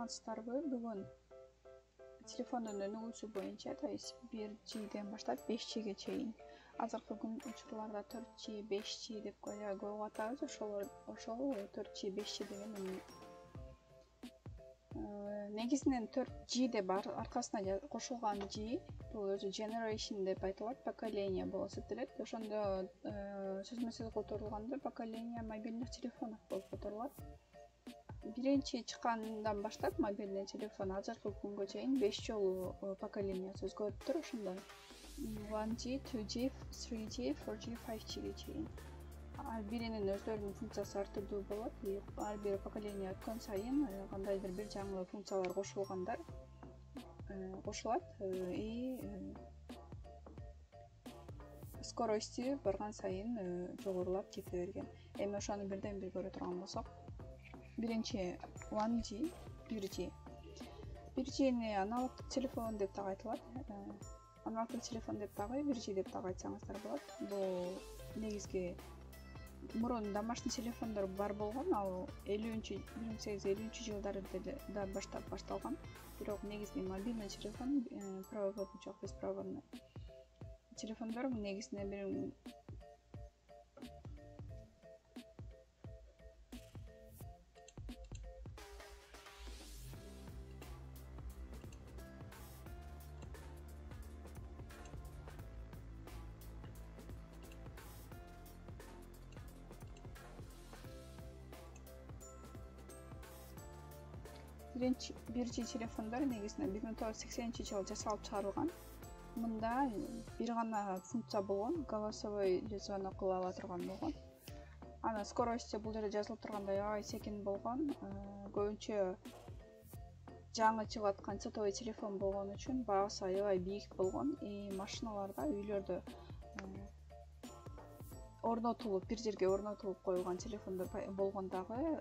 саламатсыздарбы? Бүгүн телефондун өнүгүүсү боюнча, то есть 1G'ден баштап 5G'ге чейин. Азыркы күн учурларда 4G, 5G деп көп атабыз. Ошол 4G, 5G деген негизинен 4G деп аркасына кошулган G, бул өзү generation деп айтылат, поколение болуп эсептелет. Ошондо сөзмө-сөз которулганда поколение мобилдик телефонов болуп которулат. Биринчи чыккандан баштап мобильный телефон азыркы күнгө чейин 5 жолу поколениясы өзгөрүптүр. Ошондо 1G, 2G, 3G, 4G, 5Gге чейин. Ар биринин өздөрүнүн функциясы ар түрдүү болот. Ар бир поколение өткөн сайын кандайдыр бир жаңы функциялар кошулат и скорости барган сайын жогорулап кете берген. Эми ошону бирден бир көрө турган болсок, биринчи 1G, 1G. 1G'ни аналогдук телефон деп дагы айтылат. Аналогдук телефон деп дагы 1G деп дагы айтсаңыздар болот. Бул негизги мурун домашний телефондор бар болгон, ал 1850 жылдарда баштап башталган. Бирок негизги мобильный телефон, проводной жок, беспроводной телефондор негизинен биринчи 1G телефондор негизинен 1980-жылы жасалып чыгарылган. Мында бир гана функция болгон, голосовой звонок кыла ала турган болгон. Ана скорости бул жерде жазылып тургандай аябай секин болгон. Көбүнчө жаңы чыгып аткан сотовый телефон болгон үчүн баасы аябай бийик болгон. Машиналарда, үйлөрдө орнотулуп, бир жерге орнотулуп коюлган телефондор болгондагы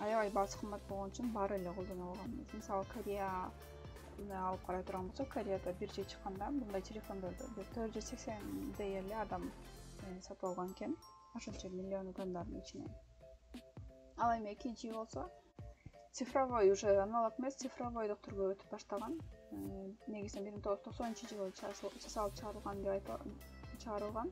аябай баасы кымбат болгон үчүн баары эле колдоно алган. Мисалы, Кореяны алып карай турган болсок, Кореяда 1G чыкканда мындай телефондорду 480 эле адам сатып алган экен. Ошончо миллион адамдардын ичинен. Ал эми 2G болсо, цифровой уже аналог эмес, цифровой докторго өтүп баштаган. Негизинен 1990-жылы жасалып чыгарылган.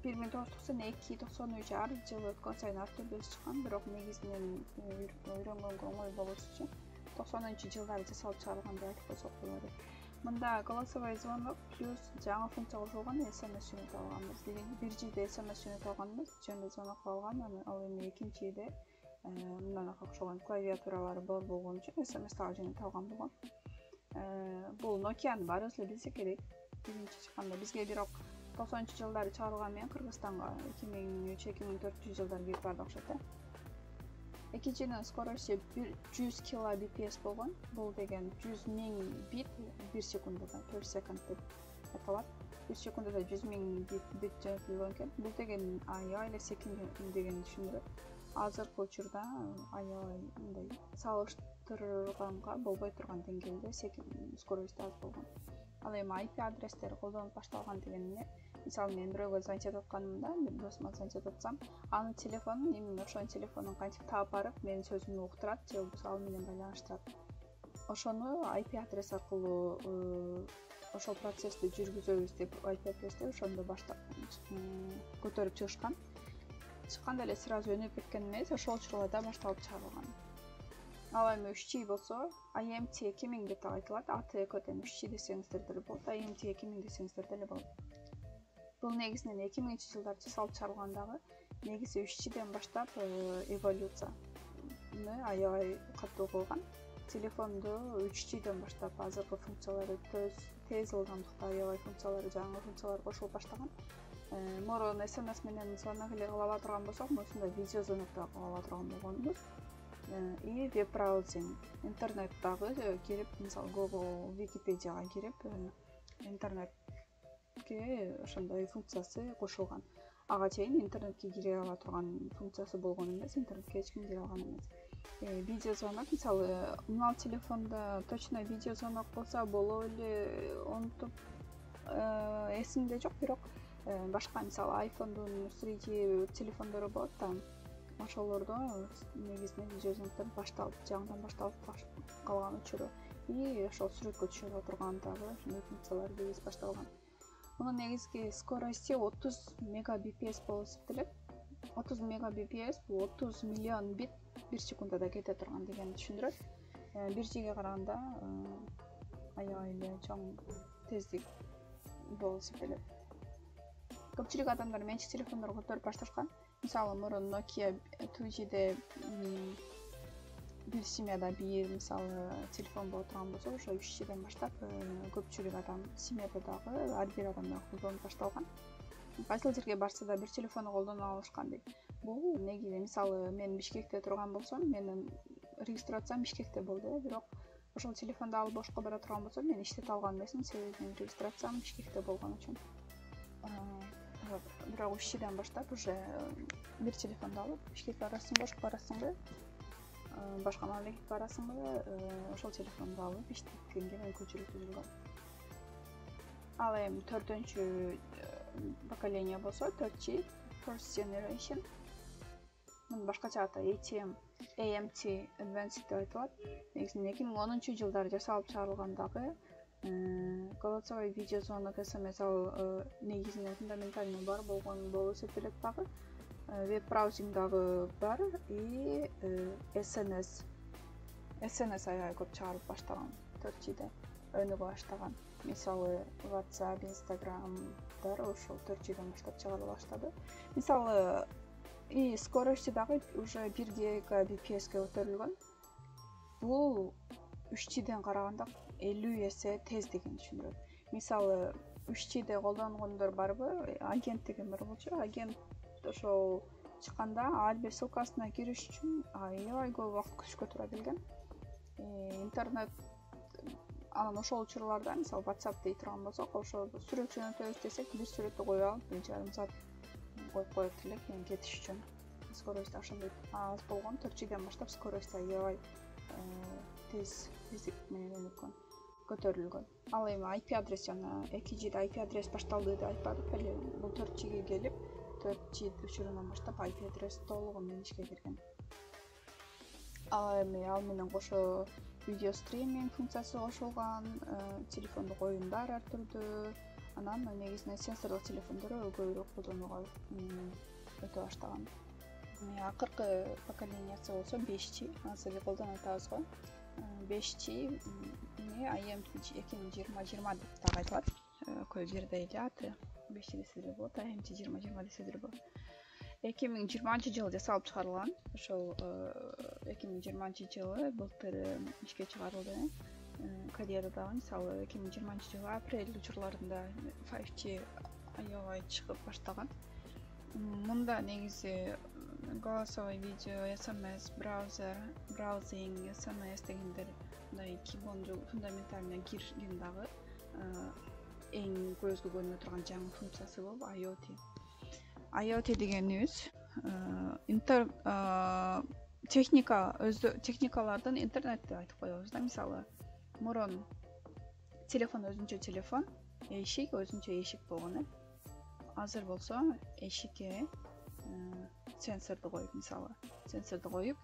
1992-93 ар жылы өткөн сайын ар түрдүү чыккан, бирок негизинен үйрөнгөнгө оңой болуш үчүн 90-жылдары жасалып чыгарылган деп айтып койсок болот. Мында голосовой звонок плюс жаңы функция кошулган, SMS жөнөтө алганбыз. 1G'де SMS жөнөтө алганбыз, жөнөтө звонок алган. Ал эми 2G'де мындан окшогон клавиатуралары бар болгон үчүн SMS дагы жөнөтө алган болгон. Бул Nokia'ны баарыбыз эле билсек керек. Биринчи чыкканда бизге бирок 90-жылдары чыгарылган менен Кыргызстанга 2003-2004 жылдары кирип барды окшойт. 2G'нин скорости 100 кбps болгон. Бул деген 100 000 бит 1 секундада, per second деп аталат. 1 секундада 100 000 бит жөнөтүлгөн экен. Бул деген аябай эле секин дегенди түшүндүрөт. Азыркы учурда аябай мындай салыштырганга болбой турган деңгээлде секин скорости аз болгон. Ал эми IP адрестер колдонуп башталган дегенде, мисалы мен бирөөгө звонить атканымда, мен досума звонить атсам, анын телефонун, именно ошонун телефонун кантип таап барып, менин сөзүмдү уктурат же болбосо ал менен байланыштырат. Ошону IP адрес аркылуу ошол процессти жүргүзөбүз деп IP адрести ошондо баштап көтөрүп чыгышкан. Чыкканда эле сразу өнүгүп кеткен эмес, ошол учурларда башталып чыгарылган. Ал эми 3G болсо, IMT 2000 деп айтылат. AT-кодон 3G десеңиздер деле болот, IMT 2000 десеңиздер деле болот. Бул негизинен 2000-жылдарда жасалып чыгарылгандагы негизи 3G'ден баштап эволюцияны аябай катуу кылган. Телефонду 3G'ден баштап азыркы функциялары тез ылдамдыкта аябай жаңы функциялар кошулуп баштаган. Мурун SMS менен звонок эле кыла ала турган болсок, мусунда видео звонок да кыла ала турган болгонбуз. И веб-браузинг, интернеттагы кирип, мисалы Google, Википедияга кирип, интернетке ошондой функциясы кошулган. Ага чейин интернетке кире ала турган функциясы болгон эмес, интернетке эч ким кире алган эмес. Видео звонок, мисалы, мына телефонда точно видео звонок болсо боло эле онтуп эсимде жок, бирок башка, мисалы, iPhone'дун 3G телефондору болот да. ошолордо негизинен видеозвоноктор башталып жаңыдан башталып калган учуру и ошол сүрөткө түшүп отургандагы ушундай функциялар биз башталган. Мунун негизги скорости 30 мегабps болуп эсептелет. 30 мегабps бул 30 миллион бит бир секундада кете турган дегенди түшүндүрөт. 1G'ге караганда аябай эле чоң тездик болуп эсептелет. Көпчүлүк адамдар менчик телефондорду которуп башташкан. Мисалы мурун Nokia 2G'де бир семьяда бир мисалы телефон боло турган болсо, ошо 3G'ден баштап көпчүлүк адам семьяда дагы ар бир адам колдонуп башталган. Кайсыл жерге барса да бир телефонду колдоно алышкан дейт. Бул негизи мисалы мен Бишкекте турган болсом, менин регистрациям Бишкекте болду, бирок ошол телефонду алып бошко бара турган болсом, мен иштете алган эмесмин, себеби менин регистрациям Бишкекте болгон үчүн. Бирок 3G'ден баштап уже бир телефонду алып Бишкекке барасыңбы, бошко барасыңбы, башка мамлекетке барасыңбы, ошол телефонду алып иштеткенге мүмкүнчүлүк түзүлгөн. Ал эми 4-чү поколение болсо 4G, First Generation. Муну башкача аты AMT Advanced деп айтылат. Негизинен 2010-жылдары жасалып чыгарылгандагы голосовой видеозвонок SMS ал негизинен фундаментально бар болгон болуп эсептелет дагы. Веб браузинг дагы бар и SNS аябай көп чыгарылып баштаган 4G'де өнүгө баштаган. Мисалы WhatsApp, Instagram'дар ошол 4G'ден баштап чыгарыла баштады. Мисалы и скорости дагы уже 1 Gbps'ке көтөрүлгөн. Бул 3G'ден караганда 50 эсе тез деген түшүндүрөт. Мисалы 3G'де колдонгондор барбы? Агент деген бар болчу. Агент ошол чыкканда ал бир ссылкасына кириш үчүн аябай көп убакыт күтүшкө туура келген. Интернет анан ошол учурларда мисалы WhatsApp дей турган болсок, ошол сүрөт жөнөтөбүз десек, бир сүрөттү коюп алып, 1,5 саат коюп коет элек мен кетиш үчүн. Скорость ошондой аз болгон. 4G'ден баштап скорость аябай тездик менен өнүккөн, көтөрүлгөн. Ал эми IP адрес жана 2G'де IP адрес башталды деп айтпадык беле. Бул 4G'ге келип, 4G учурунан баштап IP адрес толугу менен ишке кирген. Ал менен кошо видео стриминг функциясы кошулган, телефондук оюндар ар түрдүү. Анан негизинен сенсорлук телефондор көбүрөөк колдонууга өтө баштаган. Акыркы поколениясы болсо 5G, азыр колдонуп атабыз го. 5G IMT 2020 деп дагы айтылат. Көй жерде эле аты 5G десе деле болот, IMT 2020 десе деле болот. 2020-жылы жасалып чыгарылган. Ошол 2020-жылы былтыр ишке чыгарылды. Кореяда дагы мисалы 2020-жылы апрель учурларында 5G аябай чыгып баштаган. Мында негизи голосовой видео, SMS, браузинг, SMS дегендер мындай фундаментально кирген дагы эң көзгө көрүнө турган жаңы функциясы болуп IoT. IoT дегенибиз техникалардын интернет деп айтып коебуз да. Мисалы мурун телефон өзүнчө телефон, эшик өзүнчө эшик болгон. Азыр болсо эшикке сенсорду коюп, мисалы сенсорду коюп,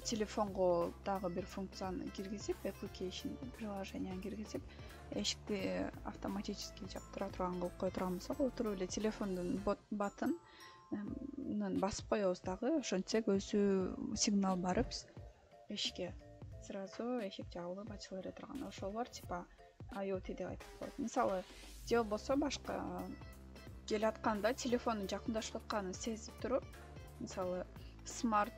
телефонго дагы бир функцияны киргизип, application приложенияны киргизип, эшикти автоматически жаптыра турган кылып кое турган болсок, отуруп эле телефондун баттын басып коебуз дагы, ошентсек өзү сигнал барып эшикке сразу эшик жабылып ачыла бере турган. Ошолор типа IoT деп айтып коет. Мисалы же болбосо башка келатканда телефондун жакындашып атканын сезип туруп, мисалы смарт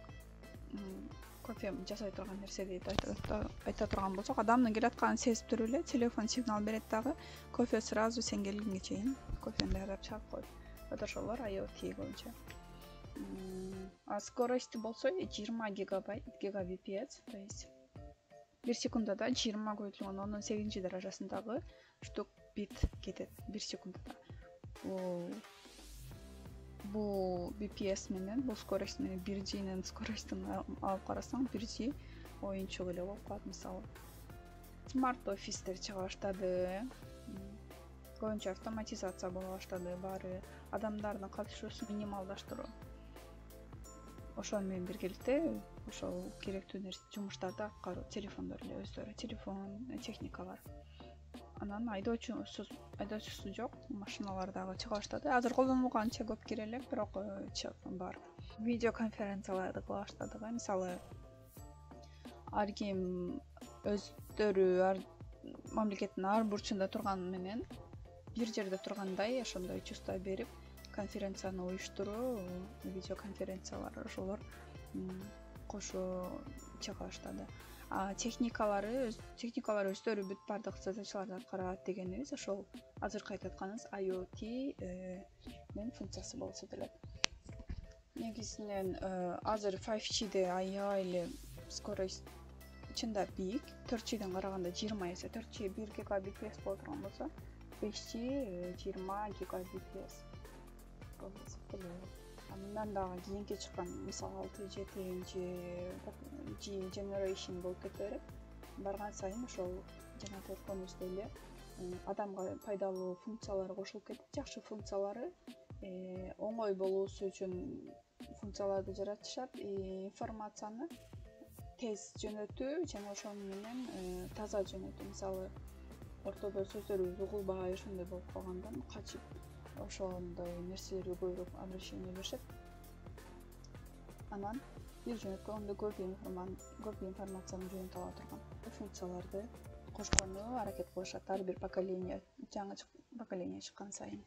кофе жасай турган нерсе дейт айта турган болсок, адамдын келатканын сезип туруп эле телефон сигнал берет дагы, кофе сразу сен келгенге чейин кофени даярдап чыгарып коет. Вот ошолор IoT боюнча. А скорости болсо 20 гигабps, то есть бир секундада 20 көбөйтүлгөн 18 даражасындагы штук бит кетет бир секундада. Бул BPS менен, бул скорость менен 1G'нин скоростун алып карасаң, 1G оюнчук эле болуп калат. Мисалы смарт офистер чыга баштады, көбүнчө автоматизация боло баштады, баары адамдардын катышуусун минималдаштыруу. ошону менен биргеликте ошол керектүү жумуштарды аткаруу, телефондор эле өздөрү, телефон техникалар. Анан айдоочусу жок машиналар дагы чыга баштады. Азыр колдонулганга анча көп кире элек, бирок бар. Видео конференцияларды кыла баштадык. Мисалы, ар ким өздөрү мамлекеттин ар бурчунда турган менен бир жерде тургандай ошондой чувство берип конференцияны уюштуруу, видео конференциялар ошолор кошо чыга баштады. Техникалары өздөрү бүт бардык задачаларды аткарат дегенибиз ошол азыркы айтып атканыбыз IoT мен функциясы болуп эсептелет. Негизинен азыр 5G'де аябай эле скорость чындап бийик. 4G'ден караганда 20 эсе. 4G 1 гигабит боло турган болсо, 5G 20 гигабит болуп эсептелет. Мындан дагы кийинки чыккан, мисалы 6G generation болуп кете берет. Барган сайын ошол жана айтканыбыздай эле адамга пайдалуу функциялары кошулуп кетип, жакшы функциялары, оңой болуусу үчүн функцияларды жаратышат, информацияны тез жөнөтүү жана ошону менен таза жөнөтүү. Мисалы, ортодо сөздөрүбүз угулбай ошондой болуп калгандан качып ошондой нерселерге көбүрөөк обращение беришет. Анан бир жөнөткөндө көп информацияны жөнөтө ала турган функцияларды кошконго аракет кылышат ар бир поколение, жаңы поколение чыккан сайын.